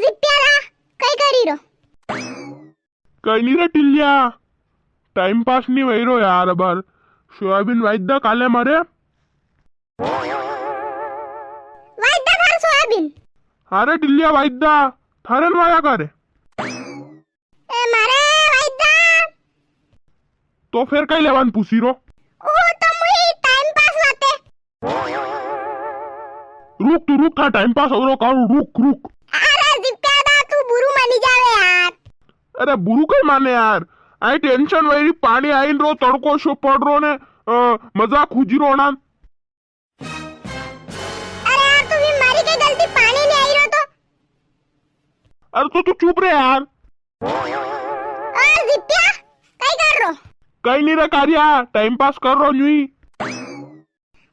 જીપ્યાલા કઈ કરી રો કઈ ની રે ટીલિયા ટાઈમ પાસ ની વઈરો યાર બાર સોયાબીન વાઈદા કાલે મારે વાઈદા થાર સોયાબીન હારે ટીલિયા વાઈદા થારે વાયા કરે એ મારે વાઈદા તો ફેર કઈ લેવાનું પૂછી રો ઓ તો મુઈ ટાઈમ પાસ વાતે રૂક તું રૂક થા ટાઈમ પાસ અવરો કાળું રૂક રૂક અરે જીપ્યાલા તું બુરુ માની જાવે યાર અરે બુરુ કઈ માને યાર આ ટેન્શન વઈરી પાણી આઈન રો તડકો શો પડ રો ને મજા ખૂજી રો ના અરે યાર તું भी મારી કઈ ગલતી પાણી ને આઈ રો તો અરે તો તું ચૂપ રે યાર જીપ્યા કઈ કર રો કઈ ની રે કાર્યા ટાઈમ પાસ કર રો ન્યુઈ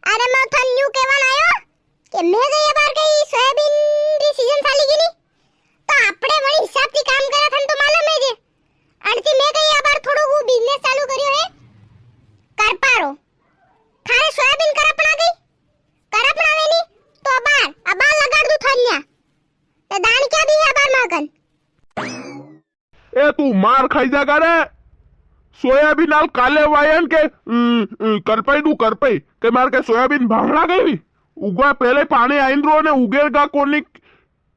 અરે मैं थन न्यू केवन आयो કે મે ગઈ બાર કઈ સોયાબીન ની સીઝન ચાલી ગઈ ની તો આપણે વળી હિસાબ થી કામ કર્યા થન તો માલુમ હે જે અણથી મે ગઈ બાર થોડું હું બિઝનેસ ચાલુ કર્યો હે કરપારો થારે સોયાબીન કરપણા ગઈ કરપણાવે ની તો બાર આ બાર લગાડ દઉં થન્યા તે દાણ ક્યાં દી હે બાર માગન એ તું માર ખાઈ જા કરે સોયાબીન હાલ કાલે વાયન કે કરપાઈ દું કરપાઈ કે માર કે સોયાબીન ભાવડા ગઈ ઉગવા पहले पानी आइन रो ने उगेगा कोनी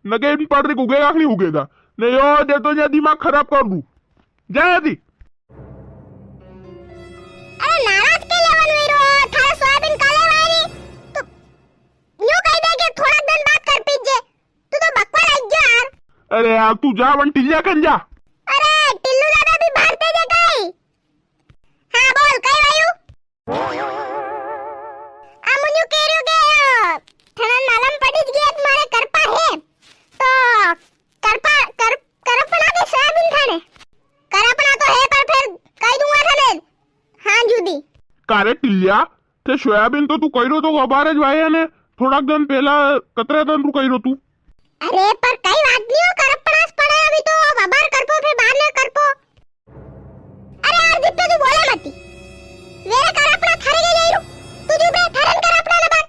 नगे पड़ रही उगेगा नहीं उगेगा ने यो दे तो या दिमाग खराब कर दूं जाए दी અરે નારાજ કે લેવાનું વેરો થારે સોયાબીન કાલે વાયરી તો ન્યુ કહી દે કે થોડા દિન બાદ કર પીજે તું તો બકવા લાગ ગયો યાર अरे यार तू जा वन टिल्लिया कन जा અરે ટિલ્લુ દાદા ભી ભારતે જે કઈ હા બોલ કઈ વાયુ આ મુન્યુ કેર્યું કે થનન માલમ પડી જ ગયા મારે કરપા હે તો કરપણા કે સોયાબીન થાને કરપણા તો હે પર ફિર કઈ દૂંगा થને હા જુદી कारे टिल्लिया ते सोयाबीन तो तू कइरो तो अबार ज वाया ने થોડાક દિન પહેલા કતરા દિન તું કઈરો તું અરે પર કઈ વાત નહીં હો કરપણા પડે અભી તો વબાર કરપો ફિર બાદ में કરપો અરે યાર દીપ્ય તું બોલે મતી વેરે કરપણા થારે ગઈ જઈરું તું જો બે થરન કરપણા લબાર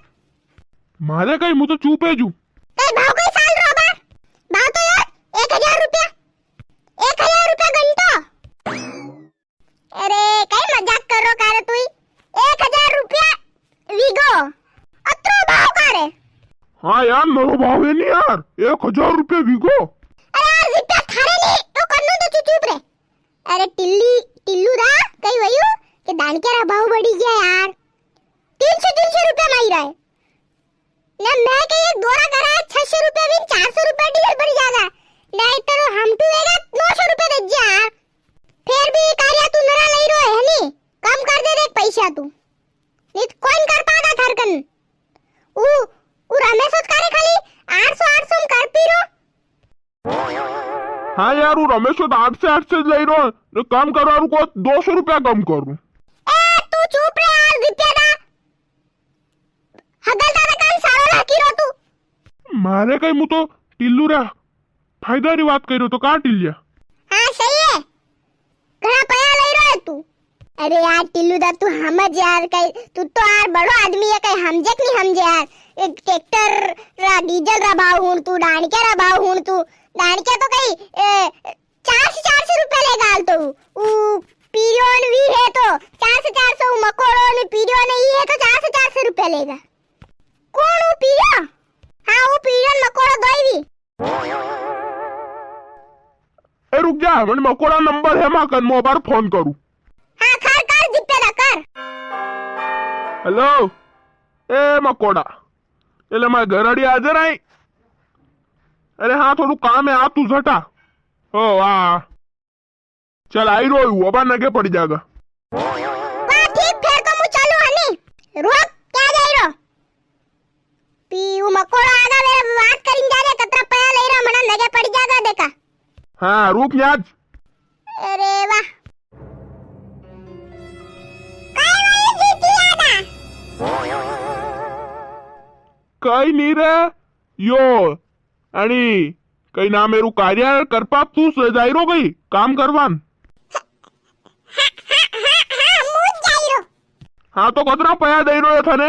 મારે કઈ હું તો ચૂપે જુ કઈ ભાવ કઈ સાલ રો બાર ભાવ તો યાર 1000 રૂપિયા ઘંટો અરે કઈ મજાક કરો કારે તુઈ 1000 રૂપિયા વીગો અત્રો ભાવ કારે हाँ यार मेरा भाव है नहीं यार 1000 रुपये वीगो अरे यार जिप्या थारे नहीं तो करनो तो चुप रे अरे टिल्लू दा कई वयू कि दाणकेरा भाव बढ़ी गया यार 300 रुपया माई रहा है ना मैं के एक दोरा करा है 600 रुपया भी 400 रुपया डीजल बढ़ जाएगा नहीं तो हम टू वेगा 900 रुपया दे जा यार फिर भी कार्या तू नरा लई रो है नी कम कर दे देख पैसा तू नहीं तो कौन कर पागा थरकन ऊ रमेश कार्य खाली 800 में कर पी रो हाँ यार वो रमेश तो 8 से ले रो ने काम करवा को 200 रुपया कम करूं ए तू चुप रे यार जिप्यादा हगलता का काम सारो राखी रो तू मारे कई मु तो टिल्लू रे फायदा री बात करो तो का टिल्लिया हाँ सही है घरा पया ले रो है तू अरे यार टिल्लू दा तू समझ यार कई तू तो यार बड़ो आदमी है कई समझे कि नहीं समझे यार एक ट्रैक्टर रा डीजल रा भाव हुन तू डाणके रा भाव हुन तू डाणके तो कई 400 रुपए ले गाल तो ऊ पीरियन भी है तो 400 मकोड़ो ने पीरियन ही है तो 400 रुपए लेगा कौन वो पीरियन हाँ वो पीरियन मकोड़ो दोई भी ए रुक जा मन मकोड़ा नंबर है मा कन मोबाइल फोन करूं हाँ कर जिप्पे कर हेलो ए मकोड़ा એટલે મારા ઘરડી હાજર આઈ અરે હા થોડું કામ હે આ તું જટા ઓ વાહ चल आई रो अब नगे पड़ जाएगा वाह ठीक फिर तो मु चालू हनी रोक क्या जाई रो पीऊ मकोड़ा आगा मेरे बात करिन जा रे कतरा पया लई रा मना नगे पड़ जाएगा देखा हाँ रुक याद अरे वाह काय वाली जीती आदा कई नहीं रे यो आणि कई ना मेरू कार्य करपाप तू जाई रो गई काम करवान हाँ तो कतरा पया दई रो थाने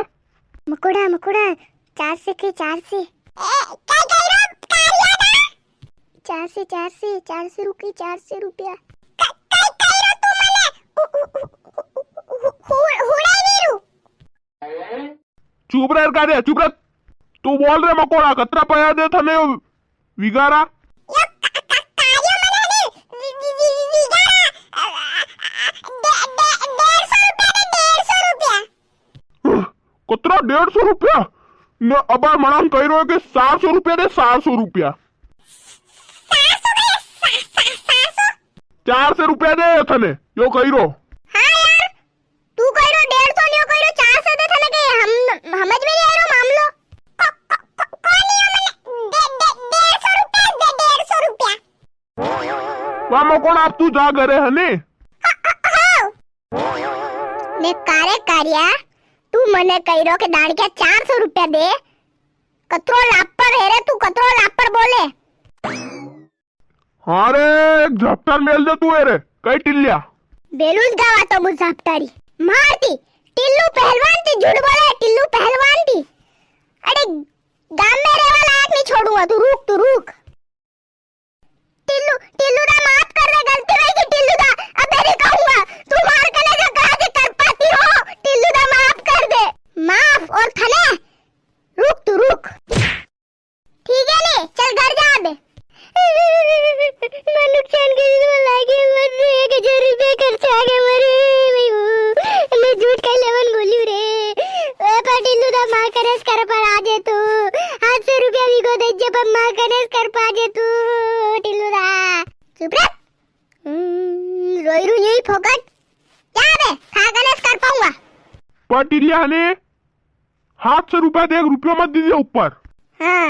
मकोड़ा 4 से के 4 से 400 रुपये 400 रुपया चुप रहे कार्य चुप रहे तू बोल रे मकोड़ा कतरा पया दे थने विगारा कतरा 150 रुपया ने अबार मनान कही रहो कि 700 रुपया दे 700 रुपया 400 रुपया दे थने यो कही रो हाँ यार तू कह रो 150 नहीं कह रो 400 दे थने के हम समझ में नहीं आ रहा मामलो वाह मकोड़ा अब तू जा घरे हने ने कार्या तू मने कह रो के दाड़िया 400 रुपया दे कतरो लापर है रे तू कतरो लापर बोले हाँ रे एक झपटार मेल दे तू रे कई टिल्लिया बेलूस गावा तो मुझापटारी मारती टिल्लू पहलवान थी झूठ बोले टिल्लू पहलवान थी अरे गांव में रहने वाला लायक नहीं छोड़ूंगा तू रुक टिल्लू दा माफ कर दे गलती नहीं की टिल्लू दा अब नहीं कहूंगा तू मार के लेकर कहा से कर पाती हो टिल्लू दा माफ कर दे माफ और थने रुक ठीक है ले चल घर जा बे मैं नुकसान के लिए लागे मर 1000 रुपए खर्च आ गए मरे मैं झूठ का लेवन बोली रे ए पटिल्लू दा मां करस कर पर आ जे तू 800 रुपया भी को दे जब मां करस कर पा जे तू टिल्लू दा चुप रे रोई रू यही फोकट क्या बे खा करस कर पाऊंगा पटिलिया ने हाथ से रुपया दे 1 रुपया मत दीजिए ऊपर हां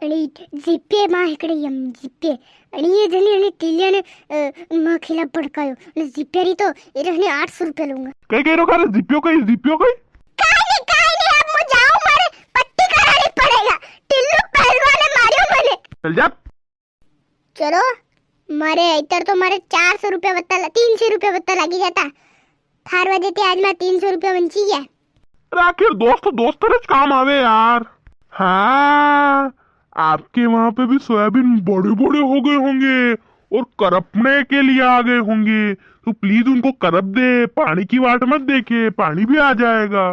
आणि जीपे मा इकडे यम जीपे आणि ये जणी आणि टिल्याने मा खिला पडकायो आणि जीपेरी तो इरहने 800 रुपये लूंगा कई कह रो करे जीपियो कई काय नहीं अब मैं जाऊं मारे पट्टी करानी पड़ेगा टिल्लू पहलवान ने मारियो मने चल जा चलो मारे इतर तो मारे 400 रुपये बत्ता 300 रुपये बत्ता लगी जाता थार वजह ते आज मैं 300 रुपये बंची गया आखिर दोस्त रे काम आवे यार हाँ आपके वहाँ पे भी सोयाबीन बड़े हो गए होंगे और करपने के लिए आ गए होंगे तो प्लीज उनको करप दे पानी की वाट मत देखे पानी भी आ जाएगा